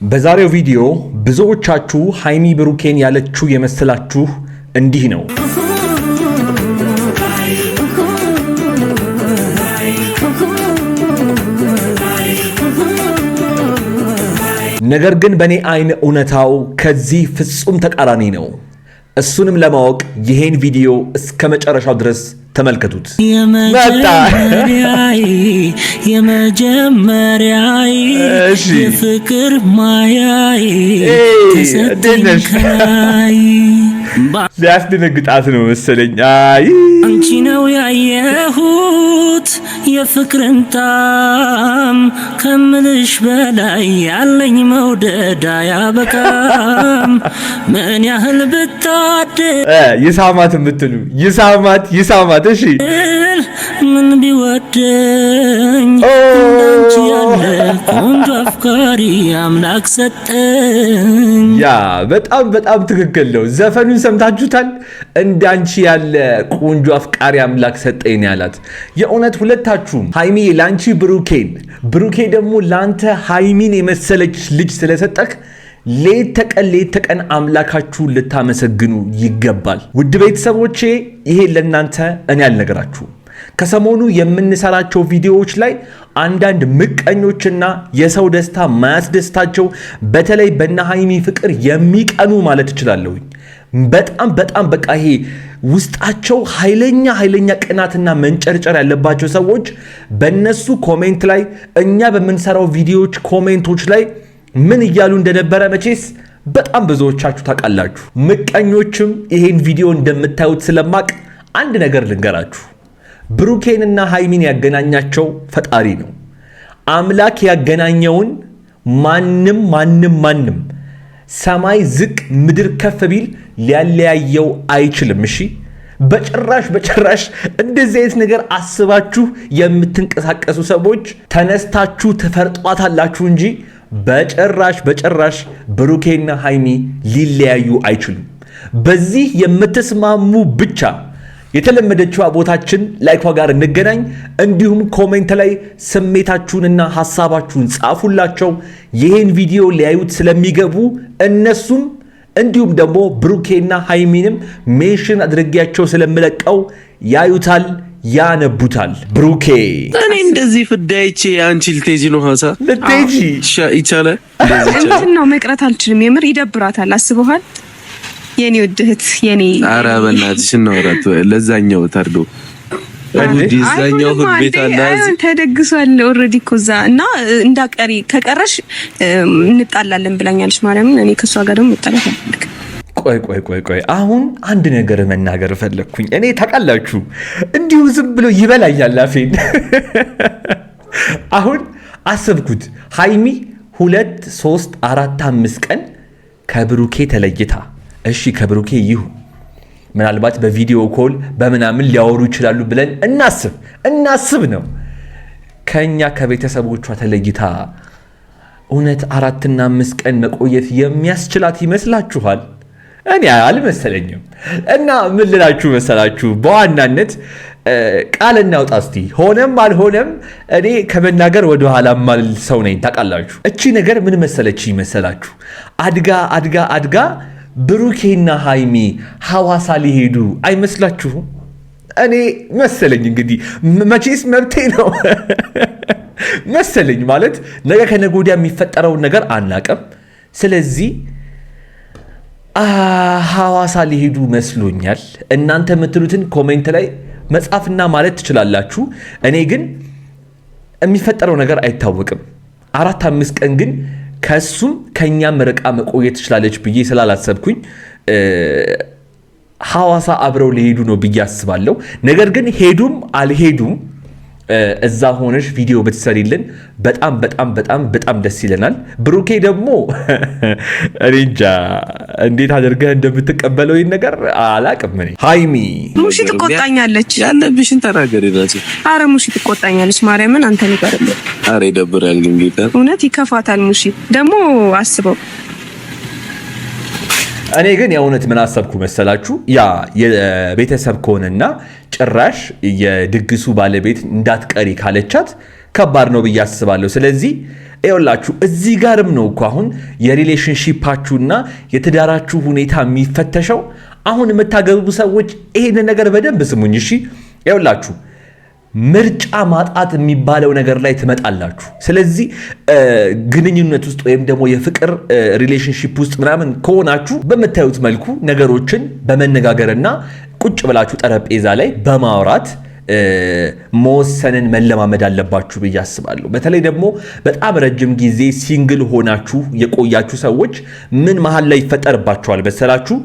በዛሬው ቪዲዮ ብዙዎቻችሁ ሃይሚ ብሩኬን ያለችው የመሰላችሁ እንዲህ ነው። ነገር ግን በኔ አይን እውነታው ከዚህ ፍጹም ተቃራኒ ነው። እሱንም ለማወቅ ይሄን ቪዲዮ እስከ መጨረሻው ድረስ ተመልከቱት። የመጀመሪያዬ የፍቅር ማያዬ ተሰጠኝ ሊያስደነግጣት ነው መሰለኝ። አይ አንቺ ነው ያየሁት የፍቅርን ጣም ከምልሽ በላይ ያለኝ መውደድ አያበቃም። ምን ያህል ብታድል ይሳማት የምትሉ ይሳማት እሺ ምን ቢወደኝ እንዳንቺ ያለ ቆንጆ አፍቃሪ አምላክ ሰጠኝ። ያ በጣም ትክክል ነው። ዘፈኑን ሰምታችሁታል? እንዳንቺ ያለ ቆንጆ አፍቃሪ አምላክ ሰጠኝ ያላት የእውነት ሁለታችሁም ሃይሚ ላንቺ ብሩኬ ደግሞ ላንተ ሃይሚን የመሰለች ልጅ ስለሰጠክ ሌት ተቀን አምላካችሁን ልታመሰግኑ ይገባል። ውድ ቤተሰቦቼ ይሄ ለእናንተ እኔ አልነገራችሁም። ከሰሞኑ የምንሰራቸው ቪዲዮዎች ላይ አንዳንድ ምቀኞችና የሰው ደስታ ማያስደስታቸው በተለይ በእነ ሃይሚ ፍቅር የሚቀኑ ማለት እችላለሁ በጣም በቃ ይሄ ውስጣቸው ኃይለኛ ቅናትና መንጨርጨር ያለባቸው ሰዎች በእነሱ ኮሜንት ላይ እኛ በምንሰራው ቪዲዮዎች ኮሜንቶች ላይ ምን እያሉ እንደነበረ መቼስ በጣም ብዙዎቻችሁ ታውቃላችሁ። ምቀኞችም ይሄን ቪዲዮ እንደምታዩት ስለማቅ አንድ ነገር ልንገራችሁ። ብሩኬንና ሃይሚን ያገናኛቸው ፈጣሪ ነው። አምላክ ያገናኘውን ማንም ሰማይ ዝቅ ምድር ከፍ ቢል ሊያለያየው አይችልም። እሺ በጭራሽ እንደዚህ አይነት ነገር አስባችሁ የምትንቀሳቀሱ ሰዎች ተነስታችሁ ተፈርጧታላችሁ እንጂ በጭራሽ ብሩኬና ሃይሚ ሊለያዩ አይችሉም። በዚህ የምትስማሙ ብቻ የተለመደችው ቦታችን ላይኳ ጋር እንገናኝ። እንዲሁም ኮሜንት ላይ ስሜታችሁንና ሐሳባችሁን ጻፉላቸው። ይሄን ቪዲዮ ሊያዩት ስለሚገቡ እነሱም እንዲሁም ደግሞ ብሩኬና ሃይሚንም ሜንሽን አድርጌያቸው ስለምለቀው ያዩታል፣ ያነቡታል። ብሩኬ እኔ እንደዚህ ፍዳይቼ አንቺ ልትሄጂ ነው ሀሳ ልትሄጂ ይቻላል ነው መቅረት አልችልም። የምር ይደብራታል። አስበሃል የኔ ውድህት የኔ ኧረ በእናትሽ እናወራት ለዛኛው ታርዶ ዲዛኛው ቤት አላዝ ተደግሷል ኦሬዲ ኮዛ እና እንዳቀሪ ከቀረሽ እንጣላለን ብላኛለች ማርያም። እኔ ከሷ ጋር ደግሞ መጣላት አልፈልግም። ቆይ አሁን አንድ ነገር መናገር ፈለኩኝ። እኔ ታውቃላችሁ እንዲሁ ዝም ብሎ ይበላኛል አፌን። አሁን አሰብኩት ሃይሚ 2 3 4 5 ቀን ከብሩኬ ተለይታ እሺ ከብሩኬ ይሁን ምናልባት በቪዲዮ ኮል በመናምን ሊያወሩ ይችላሉ ብለን እናስብ ነው። ከኛ ከቤተሰቦቿ ተለይታ እውነት 4 እና 5 ቀን መቆየት የሚያስችላት ይመስላችኋል? እኔ አልመሰለኝም። እና ምን ልላችሁ መሰላችሁ፣ በዋናነት ቃል እናውጣ እስቲ። ሆነም አልሆነም እኔ ከመናገር ወደ ኋላ ማል ሰው ነኝ ታውቃላችሁ። እቺ ነገር ምን መሰለች ይመስላችሁ፣ አድጋ ብሩኬና ሃይሚ ሐዋሳ ሊሄዱ አይመስላችሁም? እኔ መሰለኝ እንግዲህ መቼስ መብቴ ነው መሰለኝ። ማለት ነገ ከነገ ወዲያ የሚፈጠረውን ነገር አናቅም። ስለዚህ ሐዋሳ ሊሄዱ መስሎኛል። እናንተ የምትሉትን ኮሜንት ላይ መጻፍና ማለት ትችላላችሁ። እኔ ግን የሚፈጠረው ነገር አይታወቅም። 4 5 ቀን ግን ከሱም ከኛም ርቃ መቆየት ትችላለች ብዬ ስላላሰብኩኝ ሐዋሳ አብረው ሊሄዱ ነው ብዬ አስባለሁ። ነገር ግን ሄዱም አልሄዱም እዛ ሆነሽ ቪዲዮ ብትሰሪልን በጣም ደስ ይለናል። ብሩኬ ደግሞ እኔ እንጃ እንዴት አድርገህ እንደምትቀበለው ይሄን ነገር አላቅም። እኔ ሃይሚ ሙሺ ትቆጣኛለች። ያለብሽን ተናገሪ ራሴ። አረ ሙሺ ትቆጣኛለች ማርያምን። አንተ ይቀርብ። አረ ይደብራል ግን ጌታ እውነት ይከፋታል። ሙሺ ደግሞ አስበው። እኔ ግን የእውነት ምን አሰብኩ መሰላችሁ፣ ያ የቤተሰብ ከሆነና ጭራሽ የድግሱ ባለቤት እንዳትቀሪ ካለቻት ከባድ ነው ብዬ አስባለሁ። ስለዚህ ይኸውላችሁ እዚህ ጋርም ነው እኮ አሁን የሪሌሽንሺፓችሁና የትዳራችሁ ሁኔታ የሚፈተሸው። አሁን የምታገቡ ሰዎች ይሄንን ነገር በደንብ ስሙኝ እሺ። ይኸውላችሁ ምርጫ ማጣት የሚባለው ነገር ላይ ትመጣላችሁ። ስለዚህ ግንኙነት ውስጥ ወይም ደግሞ የፍቅር ሪሌሽንሺፕ ውስጥ ምናምን ከሆናችሁ በምታዩት መልኩ ነገሮችን በመነጋገርና ቁጭ ብላችሁ ጠረጴዛ ላይ በማውራት መወሰንን መለማመድ አለባችሁ ብዬ አስባለሁ። በተለይ ደግሞ በጣም ረጅም ጊዜ ሲንግል ሆናችሁ የቆያችሁ ሰዎች ምን መሃል ላይ ይፈጠርባችኋል መሰላችሁ?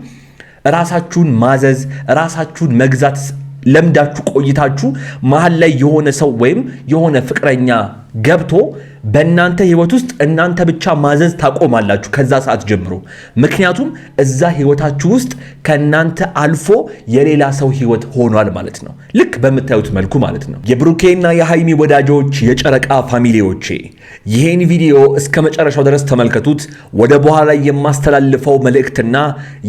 ራሳችሁን ማዘዝ፣ ራሳችሁን መግዛት ለምዳችሁ ቆይታችሁ መሃል ላይ የሆነ ሰው ወይም የሆነ ፍቅረኛ ገብቶ በእናንተ ህይወት ውስጥ እናንተ ብቻ ማዘዝ ታቆማላችሁ ከዛ ሰዓት ጀምሮ። ምክንያቱም እዛ ህይወታችሁ ውስጥ ከእናንተ አልፎ የሌላ ሰው ህይወት ሆኗል ማለት ነው። ልክ በምታዩት መልኩ ማለት ነው። የብሩኬና የሃይሚ ወዳጆች፣ የጨረቃ ፋሚሊዎቼ ይሄን ቪዲዮ እስከ መጨረሻው ድረስ ተመልከቱት። ወደ በኋላ የማስተላልፈው መልእክትና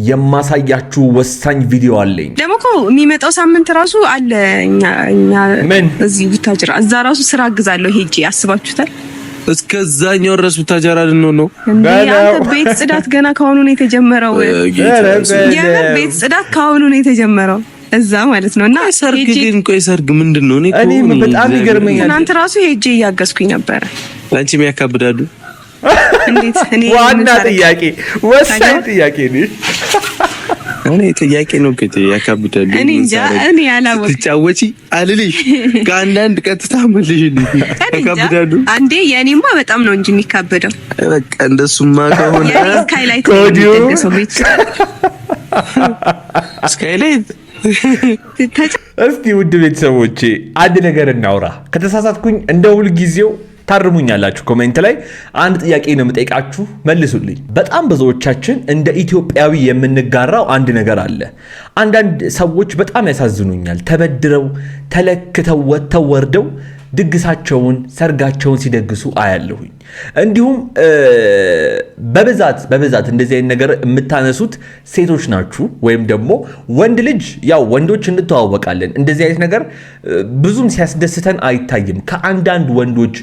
የማሳያችሁ ወሳኝ ቪዲዮ አለኝ። ደግሞ እኮ የሚመጣው ሳምንት ራሱ አለ እኛ እዚህ ቡታጅራ እዛ ራሱ ስራ አግዛለሁ ሄጄ አስባችሁታል? እስከዛኛው ድረስ ቡታጀራ ልንሆን ነው። አንተ ቤት ጽዳት ገና ካሁኑ ነው የተጀመረው። ቤት ጽዳት ካሁኑ ነው የተጀመረው እዛ ማለት ነው። እና ሰርግ ግን ቆይ ሰርግ ምንድነው? እኔ በጣም ይገርመኛል። እናንተ ራሱ ሄጄ እያገዝኩኝ ነበር። አንቺ የሚያካብዳሉ እንዴት? እኔ ዋና ጥያቄ ወሳኝ ጥያቄ ነው። እኔ ጥያቄ ነው ከቴ ያካብዳሉ። እኔ እንጃ እኔ አላወቅም። ትጫወቺ አልልሽ ከአንዳንድ ቀጥታ መልሽልኝ። ያካብዳሉ አንዴ የኔማ በጣም ነው እንጂ የሚካበደው። በቃ እንደሱማ ከሆነ ስካይላይት ስካይላይት እስቲ ውድ ቤተሰቦቼ አንድ ነገር እናውራ። ከተሳሳትኩኝ እንደ ሁል ጊዜው ታርሙኛላችሁ። ኮሜንት ላይ አንድ ጥያቄ ነው የምጠይቃችሁ፣ መልሱልኝ። በጣም ብዙዎቻችን እንደ ኢትዮጵያዊ የምንጋራው አንድ ነገር አለ። አንዳንድ ሰዎች በጣም ያሳዝኑኛል። ተበድረው ተለክተው ወጥተው ወርደው ድግሳቸውን ሰርጋቸውን ሲደግሱ አያለሁኝ። እንዲሁም በብዛት እንደዚህ አይነት ነገር የምታነሱት ሴቶች ናችሁ፣ ወይም ደግሞ ወንድ ልጅ ያው ወንዶች እንተዋወቃለን። እንደዚህ አይነት ነገር ብዙም ሲያስደስተን አይታይም ከአንዳንድ ወንዶች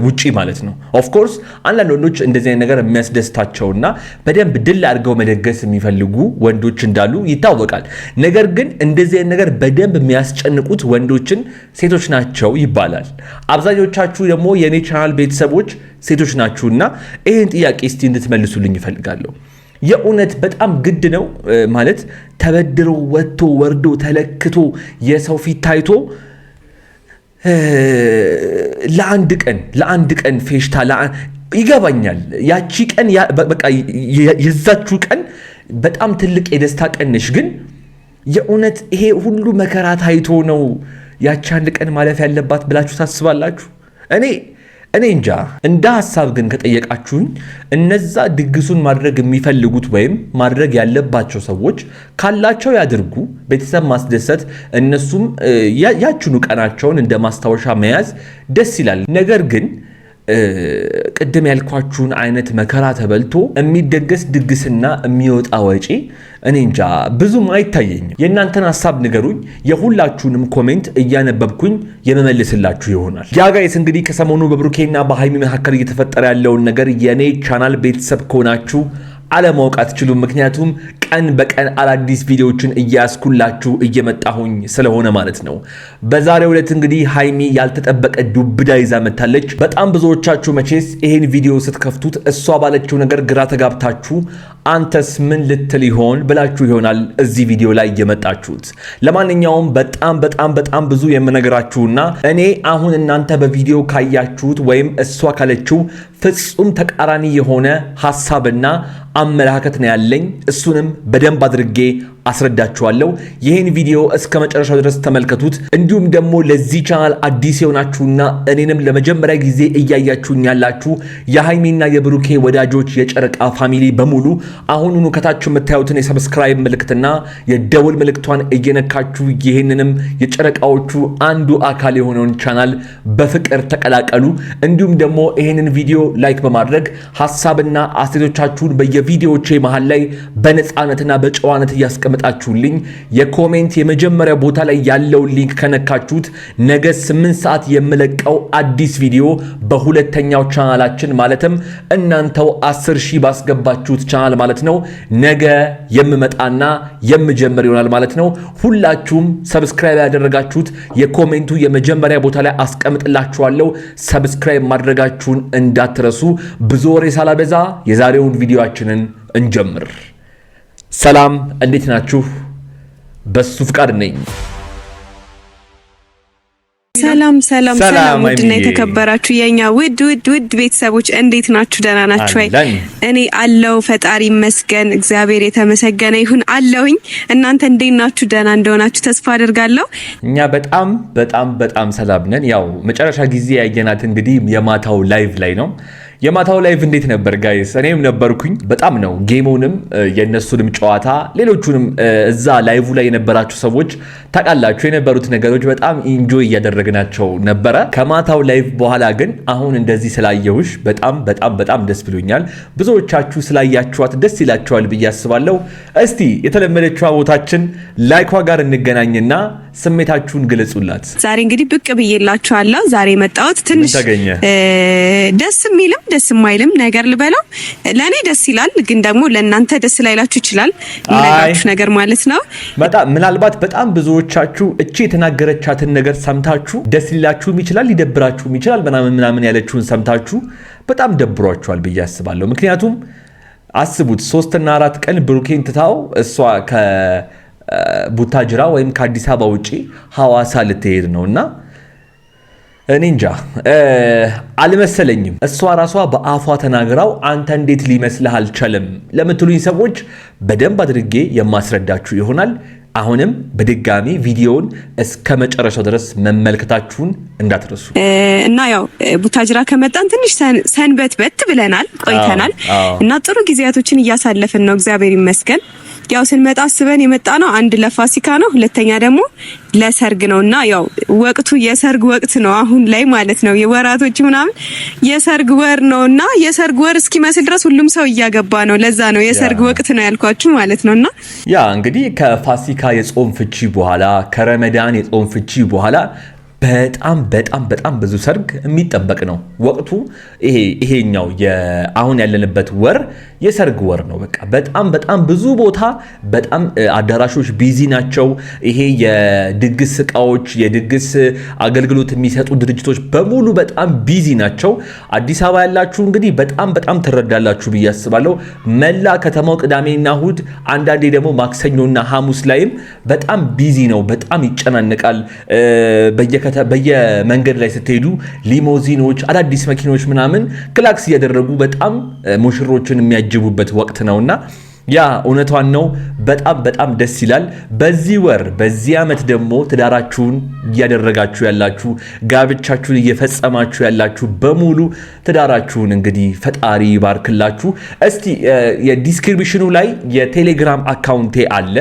ውጪ ማለት ነው። ኦፍ ኮርስ አንዳንድ ወንዶች እንደዚህ አይነት ነገር የሚያስደስታቸውና በደንብ ድል አድርገው መደገስ የሚፈልጉ ወንዶች እንዳሉ ይታወቃል። ነገር ግን እንደዚህ አይነት ነገር በደንብ የሚያስጨንቁት ወንዶችን ሴቶች ናቸው ይባላል። አብዛኞቻችሁ ደግሞ የኔ ቻናል ቤተሰቦች ሴቶች ናችሁና ይሄን ጥያቄ እስቲ እንድትመልሱልኝ ይፈልጋለሁ። የእውነት በጣም ግድ ነው ማለት ተበድሮ ወጥቶ ወርዶ ተለክቶ የሰው ፊት ታይቶ ለአንድ ቀን ፌሽታ ይገባኛል። ያቺ ቀን በቃ የዛችሁ ቀን በጣም ትልቅ የደስታ ቀን ነሽ። ግን የእውነት ይሄ ሁሉ መከራ ታይቶ ነው ያቺ አንድ ቀን ማለፍ ያለባት ብላችሁ ታስባላችሁ? እኔ እንጃ። እንደ ሐሳብ ግን ከጠየቃችሁኝ እነዛ ድግሱን ማድረግ የሚፈልጉት ወይም ማድረግ ያለባቸው ሰዎች ካላቸው ያድርጉ። ቤተሰብ ማስደሰት፣ እነሱም ያችኑ ቀናቸውን እንደ ማስታወሻ መያዝ ደስ ይላል። ነገር ግን ቅድም ያልኳችሁን አይነት መከራ ተበልቶ የሚደገስ ድግስና የሚወጣ ወጪ እኔ እንጃ ብዙም አይታየኝም። የእናንተን ሐሳብ ንገሩኝ። የሁላችሁንም ኮሜንት እያነበብኩኝ የመመልስላችሁ ይሆናል። ያ ጋይስ እንግዲህ ከሰሞኑ በብሩኬና በሃይሚ መካከል እየተፈጠረ ያለውን ነገር የኔ ቻናል ቤተሰብ ከሆናችሁ አለማወቅ አትችሉም። ምክንያቱም ቀን በቀን አዳዲስ ቪዲዮዎችን እያስኩላችሁ እየመጣሁኝ ስለሆነ ማለት ነው። በዛሬው ዕለት እንግዲህ ሃይሚ ያልተጠበቀ ዱብዳ ይዛ መታለች። በጣም ብዙዎቻችሁ መቼስ ይሄን ቪዲዮ ስትከፍቱት እሷ ባለችው ነገር ግራ ተጋብታችሁ አንተስ ምን ልትል ይሆን ብላችሁ ይሆናል እዚህ ቪዲዮ ላይ እየመጣችሁት። ለማንኛውም በጣም ብዙ የምነግራችሁና እኔ አሁን እናንተ በቪዲዮ ካያችሁት ወይም እሷ ካለችው ፍጹም ተቃራኒ የሆነ ሐሳብና አመለካከት ነው ያለኝ። እሱንም በደንብ አድርጌ አስረዳችኋለሁ። ይህን ቪዲዮ እስከ መጨረሻው ድረስ ተመልከቱት። እንዲሁም ደግሞ ለዚህ ቻናል አዲስ የሆናችሁና እኔንም ለመጀመሪያ ጊዜ እያያችሁኝ ያላችሁ የሃይሚና የብሩኬ ወዳጆች የጨረቃ ፋሚሊ በሙሉ አሁኑኑ ከታች የምታዩትን የሰብስክራይብ ምልክትና የደውል ምልክቷን እየነካችሁ ይህንንም የጨረቃዎቹ አንዱ አካል የሆነውን ቻናል በፍቅር ተቀላቀሉ። እንዲሁም ደግሞ ይህንን ቪዲዮ ላይክ በማድረግ ሐሳብና አስተያየቶቻችሁን በየቪዲዮዎቼ መሃል ላይ በነፃነትና በጨዋነት እያስቀመጣችሁ ያስቀምጣችሁልኝ የኮሜንት የመጀመሪያ ቦታ ላይ ያለው ሊንክ ከነካችሁት ነገ 8 ሰዓት የምለቀው አዲስ ቪዲዮ በሁለተኛው ቻናላችን ማለትም እናንተው 10,000 ባስገባችሁት ቻናል ማለት ነው ነገ የምመጣና የምጀምር ይሆናል ማለት ነው። ሁላችሁም ሰብስክራይብ ያደረጋችሁት የኮሜንቱ የመጀመሪያ ቦታ ላይ አስቀምጥላችኋለሁ። ሰብስክራይብ ማድረጋችሁን እንዳትረሱ። ብዙ ወሬ ሳላበዛ የዛሬውን ቪዲዮአችንን እንጀምር። ሰላም፣ እንዴት ናችሁ? በሱ ፍቃድ ነኝ። ሰላም ውድና የተከበራችሁ የኛ ውድ ቤተሰቦች እንዴት ናችሁ? ደህና ናችሁ ወይ? እኔ አለው ፈጣሪ ይመስገን፣ እግዚአብሔር የተመሰገነ ይሁን አለውኝ። እናንተ እንዴት ናችሁ? ደህና እንደሆናችሁ ተስፋ አደርጋለሁ። እኛ በጣም ሰላም ነን። ያው መጨረሻ ጊዜ ያየናት እንግዲህ የማታው ላይቭ ላይ ነው። የማታው ላይቭ እንዴት ነበር ጋይስ? እኔም ነበርኩኝ። በጣም ነው ጌሙንም የነሱንም ጨዋታ ሌሎቹንም እዛ ላይቭ ላይ የነበራችሁ ሰዎች ታውቃላችሁ የነበሩት ነገሮች በጣም ኢንጆይ እያደረግናቸው ነበረ። ከማታው ላይቭ በኋላ ግን አሁን እንደዚህ ስላየሁሽ በጣም ደስ ብሎኛል። ብዙዎቻችሁ ስላያችኋት ደስ ይላችኋል ብዬ አስባለሁ። እስቲ የተለመደችው ቦታችን ላይኳ ጋር እንገናኝና ስሜታችሁን ግለጹላት። ዛሬ እንግዲህ ብቅ ብዬላችኋለሁ። ዛሬ መጣሁት ትንሽ ደስ የሚልም ደስ የማይልም ነገር ልበለው። ለኔ ደስ ይላል፣ ግን ደግሞ ለእናንተ ደስ ላይላችሁ ይችላል። ምንላችሁ ነገር ማለት ነው። ምናልባት በጣም ብዙዎቻችሁ እቺ የተናገረቻትን ነገር ሰምታችሁ ደስ ሊላችሁም ይችላል፣ ሊደብራችሁም ይችላል። ምናምን ያለችውን ሰምታችሁ በጣም ደብሯችኋል ብዬ አስባለሁ። ምክንያቱም አስቡት 3 እና 4 ቀን ብሩኬን ትታው እሷ ከቡታጅራ ወይም ከአዲስ አበባ ውጪ ሐዋሳ ልትሄድ ነውና እኔ እንጃ አልመሰለኝም። እሷ ራሷ በአፏ ተናግራው አንተ እንዴት ሊመስልህ አልቻለም ለምትሉኝ ሰዎች በደንብ አድርጌ የማስረዳችሁ ይሆናል። አሁንም በድጋሚ ቪዲዮውን እስከ መጨረሻው ድረስ መመልከታችሁን እንዳትረሱ እና ያው ቡታጅራ ከመጣን ትንሽ ሰንበት ብለናል ቆይተናል እና ጥሩ ጊዜያቶችን እያሳለፍን ነው። እግዚአብሔር ይመስገን። ያው ስንመጣ አስበን የመጣ ነው። አንድ ለፋሲካ ነው፣ ሁለተኛ ደግሞ ለሰርግ ነውና ያው ወቅቱ የሰርግ ወቅት ነው አሁን ላይ ማለት ነው። የወራቶች ምናምን የሰርግ ወር ነውና የሰርግ ወር እስኪመስል ድረስ ሁሉም ሰው እያገባ ነው። ለዛ ነው የሰርግ ወቅት ነው ያልኳችሁ ማለት ነውና ያ እንግዲህ ከፋሲካ የጾም ፍቺ በኋላ ከረመዳን የጾም ፍቺ በኋላ በጣም ብዙ ሰርግ የሚጠበቅ ነው። ወቅቱ ይሄኛው አሁን ያለንበት ወር የሰርግ ወር ነው። በቃ በጣም ብዙ ቦታ በጣም አዳራሾች ቢዚ ናቸው። ይሄ የድግስ እቃዎች የድግስ አገልግሎት የሚሰጡ ድርጅቶች በሙሉ በጣም ቢዚ ናቸው። አዲስ አበባ ያላችሁ እንግዲህ በጣም ትረዳላችሁ ብዬ አስባለሁ። መላ ከተማው ቅዳሜና እሁድ አንዳንዴ ደግሞ ማክሰኞና ሐሙስ ላይም በጣም ቢዚ ነው። በጣም ይጨናነቃል። በየመንገድ ላይ ስትሄዱ ሊሞዚኖች አዳዲስ መኪኖች ምናምን ክላክስ እያደረጉ በጣም ሙሽሮችን የሚያጅቡበት ወቅት ነውና ያ እውነቷን ነው። በጣም ደስ ይላል። በዚህ ወር በዚህ ዓመት ደግሞ ትዳራችሁን እያደረጋችሁ ያላችሁ ጋብቻችሁን እየፈጸማችሁ ያላችሁ በሙሉ ትዳራችሁን እንግዲህ ፈጣሪ ይባርክላችሁ። እስቲ የዲስክሪፕሽኑ ላይ የቴሌግራም አካውንቴ አለ።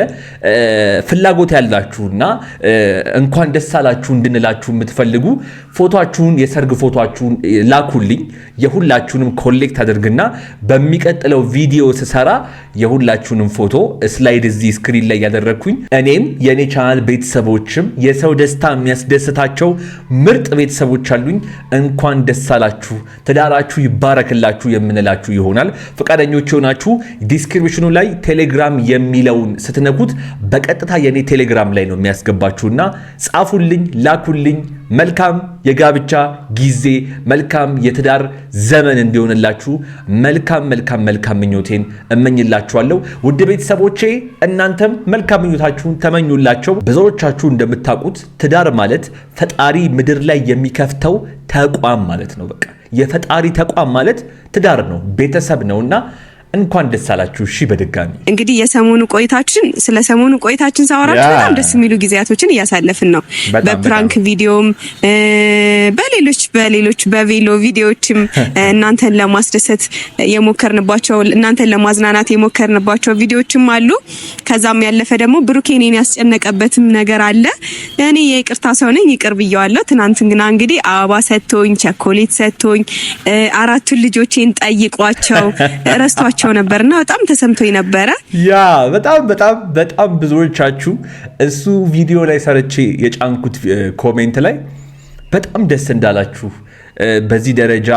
ፍላጎት ያላችሁና እንኳን ደስ አላችሁ እንድንላችሁ የምትፈልጉ ፎቶአችሁን የሰርግ ፎቶአችሁን ላኩልኝ። የሁላችሁንም ኮሌክት አድርግና በሚቀጥለው ቪዲዮ ስሰራ የሁላችሁንም ፎቶ ስላይድ እዚህ ስክሪን ላይ ያደረኩኝ እኔም የኔ ቻናል ቤተሰቦችም የሰው ደስታ የሚያስደስታቸው ምርጥ ቤተሰቦች አሉኝ። እንኳን ደስ አላችሁ ትዳራችሁ ይባረክላችሁ የምንላችሁ ይሆናል። ፈቃደኞች ሆናችሁ ዲስክሪፕሽኑ ላይ ቴሌግራም የሚለውን ስትነኩት በቀጥታ የኔ ቴሌግራም ላይ ነው የሚያስገባችሁና ጻፉልኝ፣ ላኩልኝ። መልካም የጋብቻ ጊዜ መልካም የትዳር ዘመን እንዲሆንላችሁ መልካም ምኞቴን እመኝላችኋለሁ። ውድ ቤተሰቦቼ እናንተም መልካም ምኞታችሁን ተመኙላቸው። ብዙዎቻችሁ እንደምታውቁት ትዳር ማለት ፈጣሪ ምድር ላይ የሚከፍተው ተቋም ማለት ነው። በቃ የፈጣሪ ተቋም ማለት ትዳር ነው፣ ቤተሰብ ነውና እንኳን ደስ አላችሁ። እሺ በድጋሚ እንግዲህ ስለ ሰሞኑ ቆይታችን ሳወራችሁ በጣም ደስ የሚሉ ጊዜያቶችን እያሳለፍን ነው። በፕራንክ ቪዲዮም በሌሎች በቬሎ ቪዲዮዎችም እናንተን ለማስደሰት የሞከርንባቸው እናንተን ለማዝናናት የሞከርንባቸው ቪዲዮዎችም አሉ። ከዛም ያለፈ ደግሞ ብሩኬኔን ያስጨነቀበትም ነገር አለ። እኔ የይቅርታ ሰው ነኝ፣ ይቅር ብየዋለሁ። ትናንትና እንግዲህ አበባ ሰጥቶኝ ቸኮሌት ሰጥቶኝ 4 ልጆቼን ጠይቋቸው ረስቷቸው አይቸው ነበርና በጣም ተሰምቶኝ ነበረ። ያ በጣም ብዙዎቻችሁ እሱ ቪዲዮ ላይ ሰርቼ የጫንኩት ኮሜንት ላይ በጣም ደስ እንዳላችሁ በዚህ ደረጃ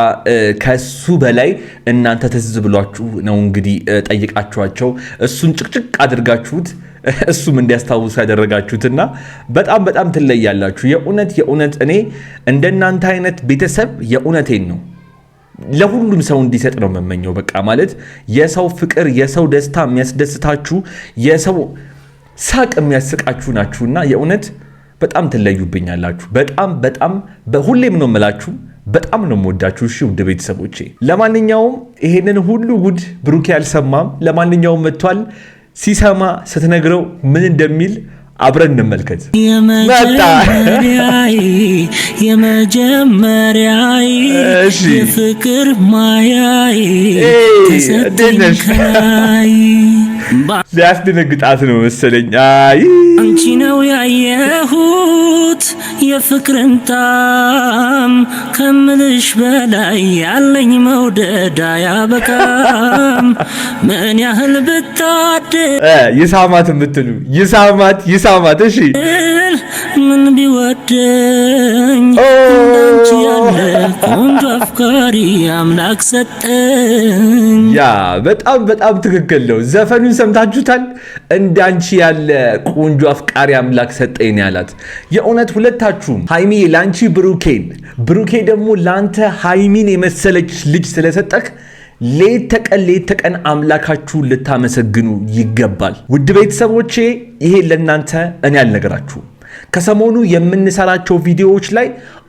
ከሱ በላይ እናንተ ትዝ ብሏችሁ ነው እንግዲህ ጠይቃችኋቸው እሱን ጭቅጭቅ አድርጋችሁት እሱም እንዲያስታውሱ ያደረጋችሁትና በጣም ትለያላችሁ። የእውነት እኔ እንደናንተ አይነት ቤተሰብ የእውነቴን ነው ለሁሉም ሰው እንዲሰጥ ነው መመኘው። በቃ ማለት የሰው ፍቅር፣ የሰው ደስታ የሚያስደስታችሁ፣ የሰው ሳቅ የሚያስቃችሁ ናችሁና የእውነት በጣም ትለዩብኛላችሁ። በጣም በሁሌም ነው የምላችሁ። በጣም ነው የምወዳችሁ። እሺ ውድ ቤተሰቦቼ፣ ለማንኛውም ይሄንን ሁሉ ጉድ ብሩኬ አልሰማም። ለማንኛውም መጥቷል። ሲሰማ ስትነግረው ምን እንደሚል አብረን እንመልከት። የመጀመሪያዬ የፍቅር ማያዬ ተሰጠኝ ከላይ ሊያስደነግጣት ነው መሰለኝ። አይ አንቺ ነው ያየሁት የፍቅርን ጣም ከምልሽ በላይ ያለኝ መውደድ አያበቃም። ምን ያህል ብታድል ይሳማት የምትሉ ይሳማት። እሺ ምን ቢወደኝ እንዳንቺ ያለ ቆንጆ አፍቃሪ አምላክ ሰጠኝ። ያ በጣም ትክክል ነው። ዘፈኑን ሰምታችሁታል? እንዳንቺ ያለ ቆንጆ አፍቃሪ አምላክ ሰጠኝ ያላት የእውነት ሁለታችሁም ሃይሚ ላንቺ ብሩኬ ደግሞ ላንተ ሃይሚን የመሰለች ልጅ ስለሰጠክ ሌት ተቀን አምላካችሁን ልታመሰግኑ ይገባል። ውድ ቤተሰቦቼ ይሄ ለእናንተ እኔ አልነገራችሁም። ከሰሞኑ የምንሰራቸው ቪዲዮዎች ላይ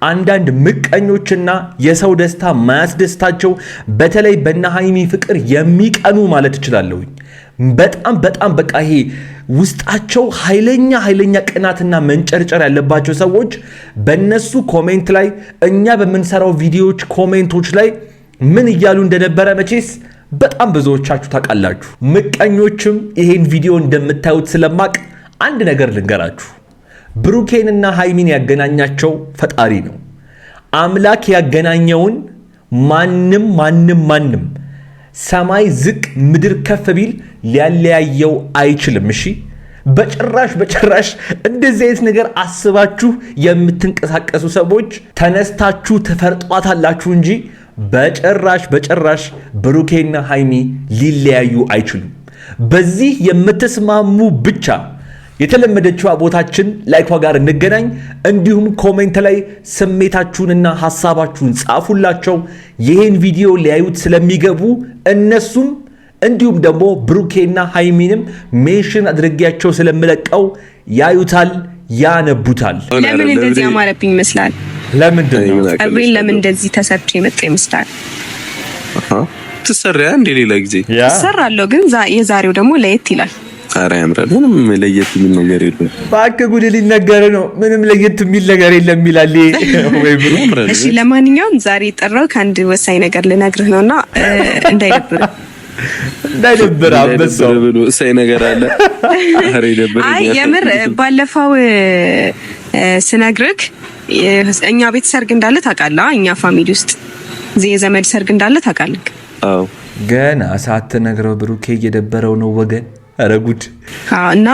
አንዳንድ ምቀኞችና የሰው ደስታ ማያስደስታቸው በተለይ በእነ ሃይሚ ፍቅር የሚቀኑ ማለት እችላለሁ በጣም በቃ ይሄ ውስጣቸው ኃይለኛ ቅናትና መንጨርጨር ያለባቸው ሰዎች በእነሱ ኮሜንት ላይ እኛ በምንሰራው ቪዲዮዎች ኮሜንቶች ላይ ምን እያሉ እንደነበረ መቼስ በጣም ብዙዎቻችሁ ታውቃላችሁ። ምቀኞችም ይሄን ቪዲዮ እንደምታዩት ስለማቅ አንድ ነገር ልንገራችሁ። ብሩኬንና ሃይሚን ያገናኛቸው ፈጣሪ ነው። አምላክ ያገናኘውን ማንም ሰማይ ዝቅ ምድር ከፍ ቢል ሊያለያየው አይችልም። እሺ በጭራሽ እንደዚህ አይነት ነገር አስባችሁ የምትንቀሳቀሱ ሰዎች ተነስታችሁ ተፈርጧታላችሁ እንጂ በጭራሽ ብሩኬና ሃይሚ ሊለያዩ አይችሉም። በዚህ የምትስማሙ ብቻ የተለመደችው ቦታችን ላይኳ ጋር እንገናኝ። እንዲሁም ኮሜንት ላይ ስሜታችሁንና ሐሳባችሁን ጻፉላቸው። ይሄን ቪዲዮ ሊያዩት ስለሚገቡ እነሱም እንዲሁም ደግሞ ብሩኬና ሃይሚንም ሜንሽን አድርጌያቸው ስለምለቀው ያዩታል፣ ያነቡታል። ለምን እንደዚህ አማረብኝ ይመስላል? ለምን እንደዚህ ተሰርቼ የመጣ ይመስላል? ትሰሪያ እንደ ሌላ ጊዜ እሰራለሁ፣ ግን የዛሬው ደግሞ ለየት ይላል። ኧረ ያምራል። ምንም ለየት የሚል ነገር የለም። እባክህ ጉድ ሊነገር ነው። ምንም ለየት የሚል ነገር የለም ይላል ወይ ብሩ። እሺ ለማንኛውም ዛሬ የጠራው ከአንድ ወሳኝ ነገር ልነግርህ ነውና እንዳይደብር አንበሳው ብሎ ወሳኝ ነገር አለ። ኧረ ይደብር። አይ የምር ባለፈው ስነግርህ እኛ ቤት ሰርግ እንዳለ ታውቃለህ። እኛ ፋሚሊ ውስጥ የዘመድ ሰርግ እንዳለ ታውቃለህ። አዎ ገና ሳትነግረው ብሩኬ እየደበረው ነው ወገን። ኧረ ጉድ። እና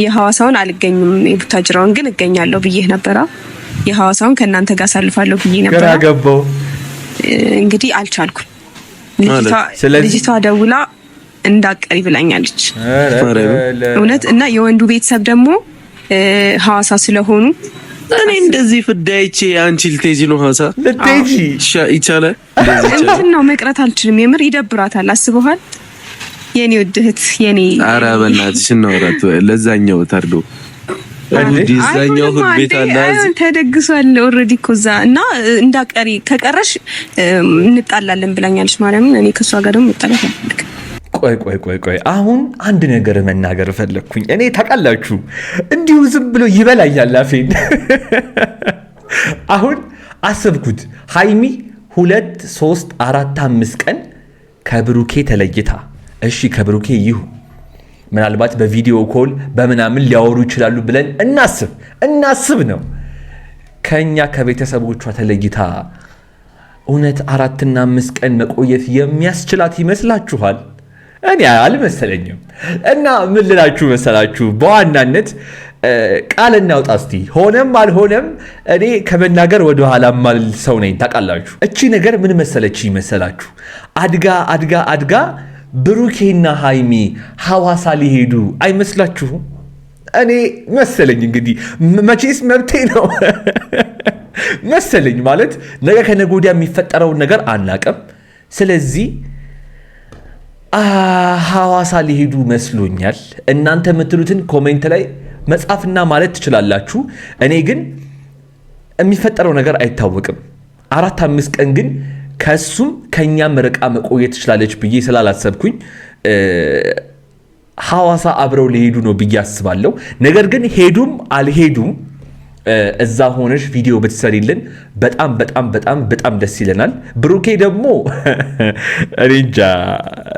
የሐዋሳውን አልገኝም፣ የቡታጅራውን ግን እገኛለሁ ብዬህ ነበራ። የሐዋሳውን ከእናንተ ጋር አሳልፋለሁ ብዬ ነበራ። ገና ገባው እንግዲህ አልቻልኩም። ልጅቷ ደውላ እንዳቀሪ ብላኛለች እውነት። እና የወንዱ ቤተሰብ ደግሞ ሐዋሳ ስለሆኑ እኔ እንደዚህ ፍዳይቼ አንቺ ልትሄጂ ነው ሐዋሳ? ልትሄጂ ይቻላል። እንትን ነው መቅረት አልችልም። የምር ይደብራታል። አስበዋል የኔ ውድህት የኔ። ኧረ በእናትሽ እናውራት። ለዛኛው ታርዶ ዲዛኛው ሁሉ ቤት አለ ተደግሷል ኦሬዲ እኮ እዛ። እና እንዳቀሪ ከቀረሽ እንጣላለን ብላኛለች ማለት ነው። እኔ ከሷ ጋር ደግሞ መጣላት አልፈልግም። ቆይ አሁን አንድ ነገር መናገር ፈለግኩኝ። እኔ ታውቃላችሁ እንዲሁ ዝም ብሎ ይበላኛል አፌን። አሁን አሰብኩት ሃይሚ 2 3 4 5 ቀን ከብሩኬ ተለይታ፣ እሺ ከብሩኬ ይሁን ምናልባት በቪዲዮ ኮል በምናምን ሊያወሩ ይችላሉ ብለን እናስብ ነው። ከኛ ከቤተሰቦቿ ተለይታ እውነት 4 እና 5 ቀን መቆየት የሚያስችላት ይመስላችኋል? እኔ አልመሰለኝም። እና ምን ልላችሁ መሰላችሁ በዋናነት ቃል እናውጣ እስቲ። ሆነም አልሆነም እኔ ከመናገር ወደ ኋላ ማል ሰው ነኝ ታውቃላችሁ። እቺ ነገር ምን መሰለች ይመስላችሁ? አድጋ ብሩኬና ሃይሚ ሐዋሳ ሊሄዱ አይመስላችሁም? እኔ መሰለኝ እንግዲህ መቼስ መብቴ ነው መሰለኝ። ማለት ነገ ከነገ ወዲያ የሚፈጠረውን ነገር አናቅም። ስለዚህ ሐዋሳ ሊሄዱ መስሎኛል። እናንተ የምትሉትን ኮሜንት ላይ መጻፍና ማለት ትችላላችሁ። እኔ ግን የሚፈጠረው ነገር አይታወቅም። 4-5 ቀን ግን ከሱም ከኛም ርቃ መቆየት ትችላለች ብዬ ስላላሰብኩኝ ሐዋሳ አብረው ሊሄዱ ነው ብዬ አስባለሁ። ነገር ግን ሄዱም አልሄዱም እዛ ሆነሽ ቪዲዮ ብትሰሪልን በጣም ደስ ይለናል። ብሩኬ ደግሞ እኔ እንጃ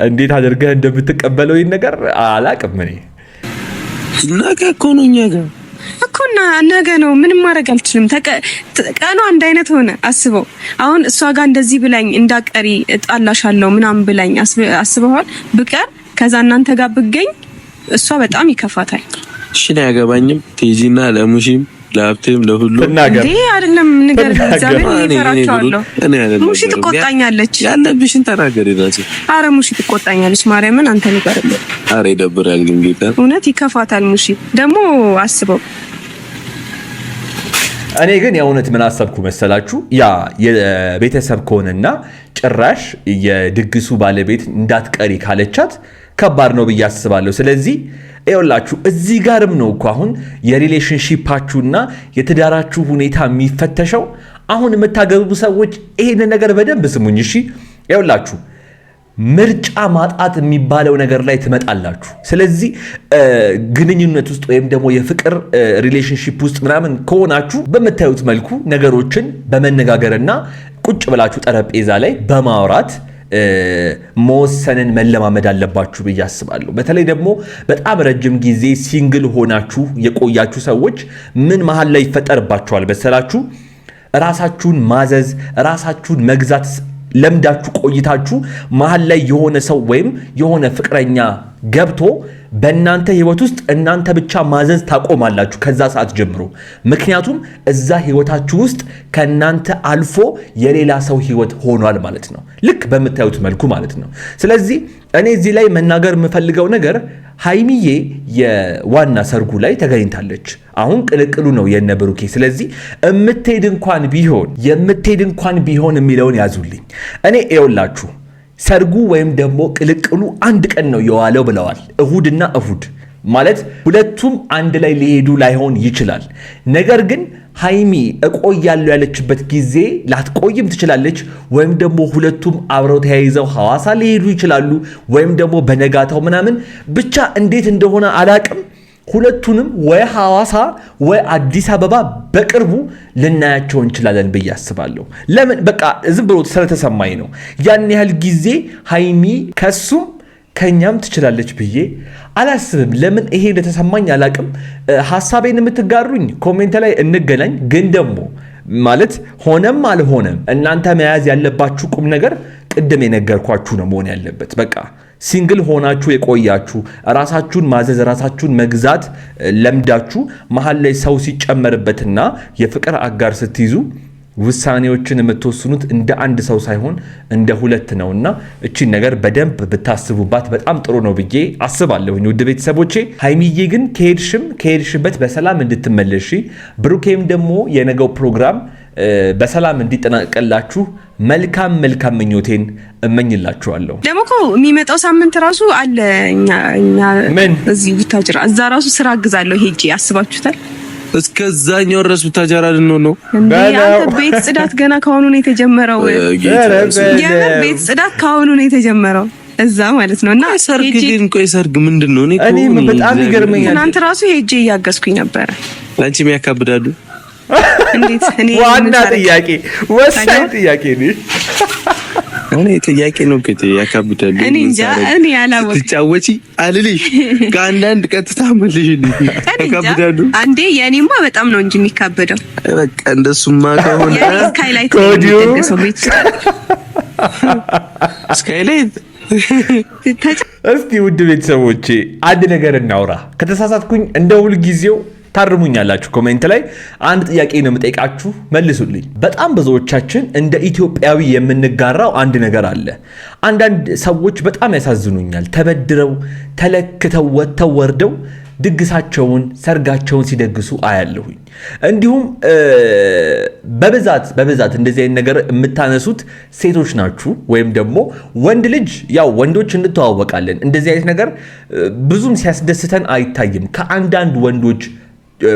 እንዴት አድርገህ እንደምትቀበለው ይህን ነገር አላቅም። እኔ ነገ እኮ ነው እኛ ጋር እኮ ነገ ነው። ምንም ማድረግ አልችልም። ቀኑ አንድ አይነት ሆነ። አስበው አሁን እሷ ጋር እንደዚህ ብላኝ እንዳቀሪ እጣላሻለሁ ምናምን ብላኝ አስበዋል ብቀር ከዛ እናንተ ጋር ብገኝ እሷ በጣም ይከፋታል። እሺ ነው ያገባኝም ቴጂና ለሙሺም ለሀብቴም ለሁሉ እንዴ አይደለም ነገር እግዚአብሔር ይፈራቸዋለሁ። ሙሺ ትቆጣኛለች። ያለብሽን ተናገሪ ራሴ። አረ ሙሺ ትቆጣኛለች። ማርያምን አንተ ንገርልኝ። አረ ይደብራል ግን ጌታ እውነት ይከፋታል። ሙሺ ደግሞ አስበው። እኔ ግን የእውነት ምን አሰብኩ መሰላችሁ? ያ የቤተሰብ ከሆነና ጭራሽ የድግሱ ባለቤት እንዳትቀሪ ካለቻት ከባድ ነው ብዬ አስባለሁ። ስለዚህ ይኸውላችሁ እዚህ ጋርም ነው እኮ አሁን የሪሌሽንሺፓችሁና የትዳራችሁ ሁኔታ የሚፈተሸው። አሁን የምታገቡ ሰዎች ይሄን ነገር በደንብ ስሙኝ እሺ። ይኸውላችሁ ምርጫ ማጣት የሚባለው ነገር ላይ ትመጣላችሁ። ስለዚህ ግንኙነት ውስጥ ወይም ደግሞ የፍቅር ሪሌሽንሺፕ ውስጥ ምናምን ከሆናችሁ በምታዩት መልኩ ነገሮችን በመነጋገርና ቁጭ ብላችሁ ጠረጴዛ ላይ በማውራት መወሰንን መለማመድ አለባችሁ ብዬ አስባለሁ። በተለይ ደግሞ በጣም ረጅም ጊዜ ሲንግል ሆናችሁ የቆያችሁ ሰዎች ምን መሃል ላይ ይፈጠርባችኋል መሰላችሁ? ራሳችሁን ማዘዝ፣ ራሳችሁን መግዛት ለምዳችሁ ቆይታችሁ መሃል ላይ የሆነ ሰው ወይም የሆነ ፍቅረኛ ገብቶ በእናንተ ህይወት ውስጥ እናንተ ብቻ ማዘዝ ታቆማላችሁ ከዛ ሰዓት ጀምሮ። ምክንያቱም እዛ ህይወታችሁ ውስጥ ከእናንተ አልፎ የሌላ ሰው ህይወት ሆኗል ማለት ነው። ልክ በምታዩት መልኩ ማለት ነው። ስለዚህ እኔ እዚህ ላይ መናገር የምፈልገው ነገር ሃይሚዬ የዋና ሰርጉ ላይ ተገኝታለች። አሁን ቅልቅሉ ነው የነ ብሩኬ። ስለዚህ የምትሄድ እንኳን ቢሆን የሚለውን ያዙልኝ። እኔ ይኸውላችሁ ሰርጉ ወይም ደግሞ ቅልቅሉ አንድ ቀን ነው የዋለው ብለዋል። እሁድና እሁድ ማለት ሁለቱም አንድ ላይ ሊሄዱ ላይሆን ይችላል። ነገር ግን ሃይሚ እቆያለሁ ያለችበት ጊዜ ላትቆይም ትችላለች። ወይም ደግሞ ሁለቱም አብረው ተያይዘው ሐዋሳ ሊሄዱ ይችላሉ። ወይም ደግሞ በነጋታው ምናምን ብቻ እንዴት እንደሆነ አላቅም። ሁለቱንም ወይ ሐዋሳ ወይ አዲስ አበባ በቅርቡ ልናያቸው እንችላለን ብዬ አስባለሁ። ለምን በቃ ዝም ብሎ ስለተሰማኝ ነው። ያን ያህል ጊዜ ሃይሚ ከሱም ከኛም ትችላለች ብዬ አላስብም። ለምን ይሄ እንደተሰማኝ አላቅም። ሐሳቤን የምትጋሩኝ ኮሜንት ላይ እንገናኝ። ግን ደግሞ ማለት ሆነም አልሆነም እናንተ መያዝ ያለባችሁ ቁም ነገር ቅድም የነገርኳችሁ ነው መሆን ያለበት። በቃ ሲንግል ሆናችሁ የቆያችሁ ራሳችሁን ማዘዝ ራሳችሁን መግዛት ለምዳችሁ መሃል ላይ ሰው ሲጨመርበትና የፍቅር አጋር ስትይዙ ውሳኔዎችን የምትወስኑት እንደ አንድ ሰው ሳይሆን እንደ ሁለት ነውና እቺን ነገር በደንብ ብታስቡባት በጣም ጥሩ ነው ብዬ አስባለሁኝ። ውድ ቤተሰቦቼ ሃይሚዬ ግን ከሄድሽበት በሰላም እንድትመለሺ ብሩኬም ደግሞ የነገው ፕሮግራም በሰላም እንዲጠናቀቅላችሁ መልካም ምኞቴን እመኝላችኋለሁ። ደግሞ እኮ የሚመጣው ሳምንት ራሱ አለ እኛ እዚህ ቡታጅራ እዛ ራሱ ስራ አግዛለሁ ሄጄ አስባችሁታል? እስከዛኛው ድረስ ቡታጅራ ነው አንተ ቤት ጽዳት ገና ካሁኑ ነው የተጀመረው። ቤት ጽዳት ካሁኑ ነው የተጀመረው እዛ ማለት ነውና ሰርግ ግን ቆይ ሰርግ ምንድነው? እኔ በጣም ይገርመኛል። እናንተ ራሱ ሄጄ እያገዝኩኝ ነበር። አንቺ የሚያካብዳሉ እንዴት? እኔ ዋና ጥያቄ ወሳኝ ጥያቄ ነው። እኔ ጥያቄ ነው ከቴ ያካብዳል። እኔ እንጃ እኔ ያላወቅ ትጫወቺ አልልሽ ከአንዳንድ ቀጥታ መልሽልኝ ያካብዳሉ። አንዴ የኔማ በጣም ነው እንጂ የሚካበደው። በቃ እንደሱማ ከሆነ የኔ ስካይላይት ነው የሚደገሰው ቤት ስካይላይት። እስቲ ውድ ቤተሰቦቼ አንድ ነገር እናውራ። ከተሳሳትኩኝ እንደ ሁል ጊዜው ታርሙኛላችሁ። ኮሜንት ላይ አንድ ጥያቄ ነው የምጠይቃችሁ፣ መልሱልኝ። በጣም ብዙዎቻችን እንደ ኢትዮጵያዊ የምንጋራው አንድ ነገር አለ። አንዳንድ ሰዎች በጣም ያሳዝኑኛል። ተበድረው ተለክተው ወጥተው ወርደው ድግሳቸውን ሰርጋቸውን ሲደግሱ አያለሁኝ። እንዲሁም በብዛት እንደዚህ አይነት ነገር የምታነሱት ሴቶች ናችሁ፣ ወይም ደግሞ ወንድ ልጅ ያው ወንዶች እንተዋወቃለን። እንደዚህ አይነት ነገር ብዙም ሲያስደስተን አይታይም ከአንዳንድ ወንዶች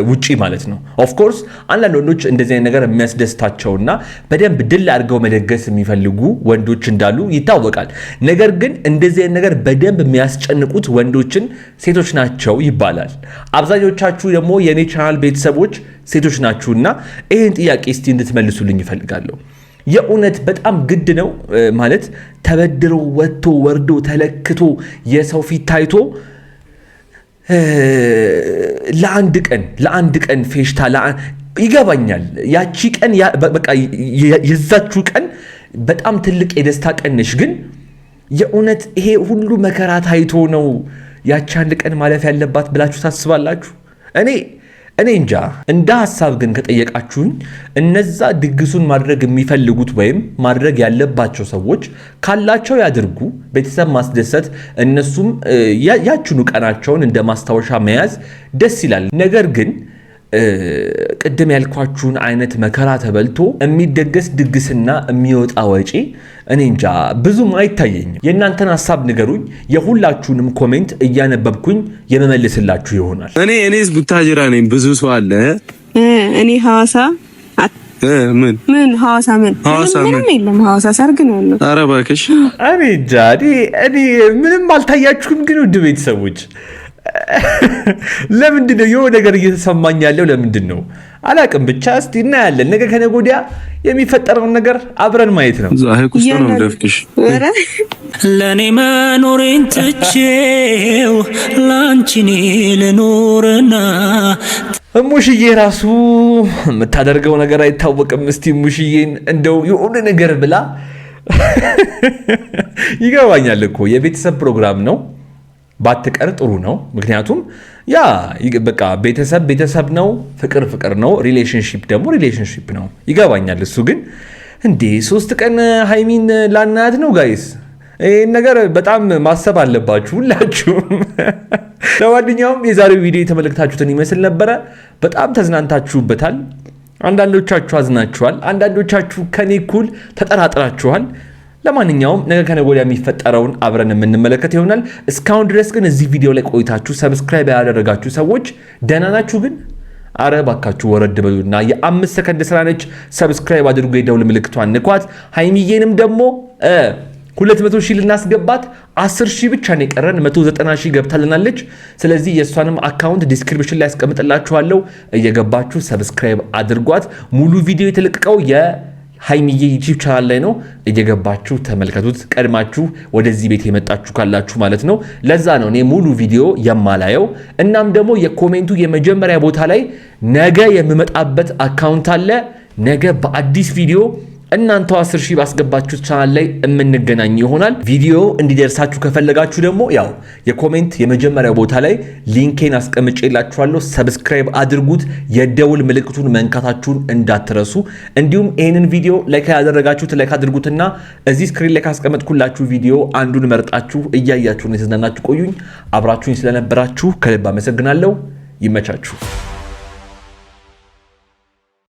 ውጪ ማለት ነው። ኦፍ ኮርስ አንዳንድ ወንዶች እንደዚህ አይነት ነገር የሚያስደስታቸውና በደንብ ድል አድርገው መደገስ የሚፈልጉ ወንዶች እንዳሉ ይታወቃል። ነገር ግን እንደዚህ አይነት ነገር በደንብ የሚያስጨንቁት ወንዶችን ሴቶች ናቸው ይባላል። አብዛኞቻችሁ ደግሞ የኔ ቻናል ቤተሰቦች ሴቶች ናችሁና ይህን ጥያቄ እስቲ እንድትመልሱልኝ ይፈልጋለሁ። የእውነት በጣም ግድ ነው ማለት ተበድሮ ወጥቶ ወርዶ ተለክቶ የሰው ፊት ታይቶ ለአንድ ቀን ፌሽታ ይገባኛል። ያቺ ቀን በቃ የዛችሁ ቀን በጣም ትልቅ የደስታ ቀን ነሽ። ግን የእውነት ይሄ ሁሉ መከራ ታይቶ ነው ያቺ አንድ ቀን ማለፍ ያለባት ብላችሁ ታስባላችሁ? እኔ እንጃ። እንደ ሐሳብ ግን ከጠየቃችሁኝ እነዛ ድግሱን ማድረግ የሚፈልጉት ወይም ማድረግ ያለባቸው ሰዎች ካላቸው ያድርጉ። ቤተሰብ ማስደሰት፣ እነሱም ያችኑ ቀናቸውን እንደ ማስታወሻ መያዝ ደስ ይላል። ነገር ግን ቅድም ያልኳችሁን አይነት መከራ ተበልቶ የሚደገስ ድግስና የሚወጣ ወጪ እኔ እንጃ ብዙም አይታየኝም። የእናንተን ሐሳብ ንገሩኝ። የሁላችሁንም ኮሜንት እያነበብኩኝ የመመልስላችሁ ይሆናል። እኔስ ቡታጅራ ነኝ። ብዙ ሰው አለ። እኔ ሐዋሳ ምን ሐዋሳ ምንም የለም። ሐዋሳ ሰርግ ነው ያለው። ኧረ እባክሽ እኔ እንጃ። እኔ ምንም አልታያችሁም። ግን ውድ ቤተሰቦች ለምንድን ነው የሆነ ነገር እየተሰማኝ ያለው? ለምንድን ነው አላቅም። ብቻ እስቲ እናያለን። ነገ ከነገ ወዲያ የሚፈጠረውን ነገር አብረን ማየት ነው። ለኔ መኖሬን ትቼው ላንቺኔ ልኖርና እሙሽዬ ራሱ የምታደርገው ነገር አይታወቅም። እስቲ እሙሽዬን እንደው የሆነ ነገር ብላ ይገባኛል እኮ የቤተሰብ ፕሮግራም ነው ባትቀር ጥሩ ነው። ምክንያቱም ያ በቃ ቤተሰብ ነው፣ ፍቅር ነው፣ ሪሌሽንሺፕ ደግሞ ሪሌሽንሺፕ ነው። ይገባኛል። እሱ ግን እንዴ 3 ቀን ሃይሚን ላናያት ነው ጋይስ። ይህን ነገር በጣም ማሰብ አለባችሁ ሁላችሁም። ለማንኛውም የዛሬው ቪዲዮ የተመለከታችሁትን ይመስል ነበረ። በጣም ተዝናንታችሁበታል። አንዳንዶቻችሁ አዝናችኋል፣ አንዳንዶቻችሁ ከኔ እኩል ተጠራጥራችኋል። ለማንኛውም ነገ ከነገ ወዲያ የሚፈጠረውን አብረን የምንመለከት ይሆናል። እስካሁን ድረስ ግን እዚህ ቪዲዮ ላይ ቆይታችሁ ሰብስክራይብ ያደረጋችሁ ሰዎች ደህና ናችሁ? ግን አረ ባካችሁ ወረድ በሉና የ5 ሰከንድ ስራ ነች። ሰብስክራይብ አድርጉ፣ የደውል ምልክቷን ንኳት። ሃይሚዬንም ደግሞ 200,000 ልናስገባት 10,000 ብቻ ነው የቀረን። 190,000 ገብታልናለች። ስለዚህ የእሷንም አካውንት ዲስክሪፕሽን ላይ ያስቀምጥላችኋለሁ። እየገባችሁ ሰብስክራይብ አድርጓት። ሙሉ ቪዲዮ የተለቀቀው ሃይሚዬ ዩቲዩብ ቻናል ላይ ነው። እየገባችሁ ተመልከቱት። ቀድማችሁ ወደዚህ ቤት የመጣችሁ ካላችሁ ማለት ነው። ለዛ ነው እኔ ሙሉ ቪዲዮ የማላየው። እናም ደግሞ የኮሜንቱ የመጀመሪያ ቦታ ላይ ነገ የምመጣበት አካውንት አለ። ነገ በአዲስ ቪዲዮ እናንተው 10,000 ባስገባችሁ ቻናል ላይ የምንገናኝ ይሆናል። ቪዲዮ እንዲደርሳችሁ ከፈለጋችሁ ደግሞ ያው የኮሜንት የመጀመሪያው ቦታ ላይ ሊንኬን አስቀምጬላችኋለሁ። ሰብስክራይብ አድርጉት። የደውል ምልክቱን መንካታችሁን እንዳትረሱ። እንዲሁም ይህንን ቪዲዮ ላይክ ያደረጋችሁት ላይክ አድርጉትና እዚህ ስክሪን ላይ ካስቀመጥኩላችሁ ቪዲዮ አንዱን መርጣችሁ እያያችሁን የተዝናናችሁ ቆዩኝ። አብራችሁኝ ስለነበራችሁ ከልብ አመሰግናለሁ። ይመቻችሁ።